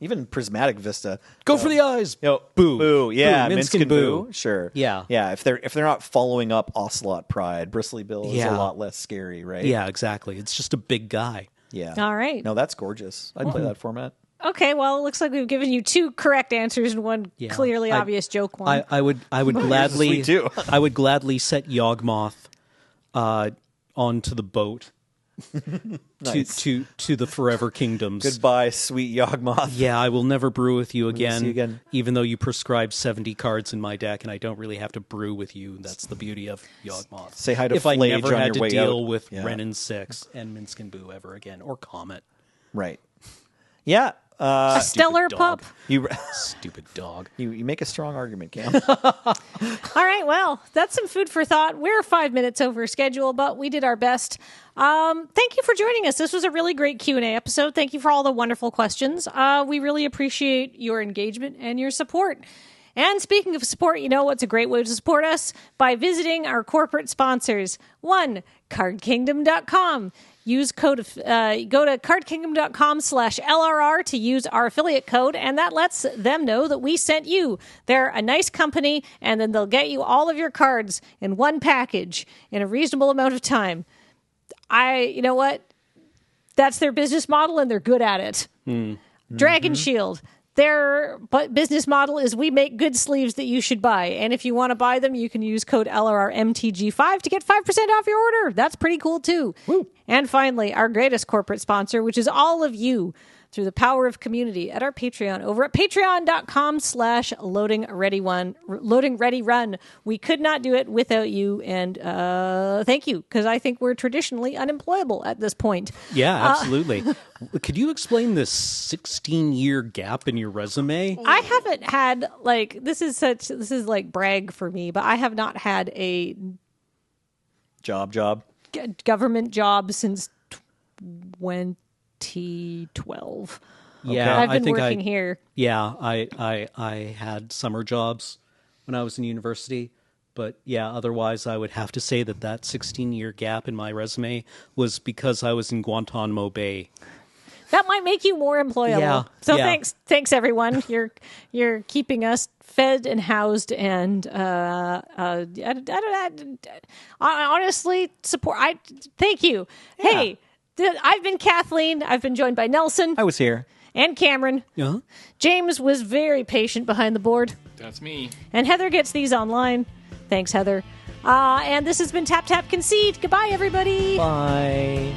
Even Prismatic Vista. Go for the eyes. Yo, Boo. Yeah, Boo, Minsc and Boo. Sure. Yeah. Yeah. If they're not following up Ocelot Pride, Bristly Bill is a Yeah. lot less scary, right? Yeah, exactly. It's just a big guy. Yeah. All right. No, that's gorgeous. I'd play that format. Okay, well, it looks like we've given you 2 correct answers and one clearly obvious joke one. I would gladly sweet too. I would gladly set Yawgmoth onto the boat Nice. to the Forever Kingdoms. Goodbye, sweet Yawgmoth. Yeah, I will never brew with you again, see you again. even though you prescribe 70 cards in my deck, and I don't really have to brew with you. That's the beauty of Yawgmoth. Say hi to if I Flage never on had your to way deal out. with Yeah. Ren and 6 and Minsc and Boo ever again, or Comet. Right. Yeah. a stellar dog. pup. You Stupid dog. you make a strong argument, Cam. All right, well, that's some food for thought. We're 5 minutes over schedule, but we did our best. Thank you for joining us. This was a really great Q&A episode. Thank you for all the wonderful questions. We really appreciate your engagement and your support. And speaking of support, you know what's a great way to support us? By visiting our corporate sponsors. 1, CardKingdom.com. Use code, go to cardkingdom.com/LRR to use our affiliate code, and that lets them know that we sent you. They're a nice company, and then they'll get you all of your cards in one package in a reasonable amount of time. You know what? That's their business model, and they're good at it. Dragon Shield. Their business model is we make good sleeves that you should buy. And if you want to buy them, you can use code LRRMTG5 to get 5% off your order. That's pretty cool, too. Woo. And finally, our greatest corporate sponsor, which is all of you through the power of community at our Patreon over at patreon.com/loadingreadyrun. We could not do it without you. And thank you, because I think we're traditionally unemployable at this point. Yeah, absolutely. Could you explain this 16-year gap in your resume? I haven't had this is like brag for me, but I have not had a Job. government job since 2012. Yeah, I've been I think working here. Yeah, I had summer jobs when I was in university, but yeah, otherwise I would have to say that 16-year gap in my resume was because I was in Guantanamo Bay. That might make you more employable. Yeah, So yeah. thanks everyone. You're keeping us fed and housed, and honestly support. Thank you. Yeah. Hey, I've been Kathleen. I've been joined by Nelson I was here. and Cameron. Yeah. James was very patient behind the board, That's me. and Heather gets these online. Thanks, Heather. And this has been TapTapConcede. Goodbye, everybody. Bye.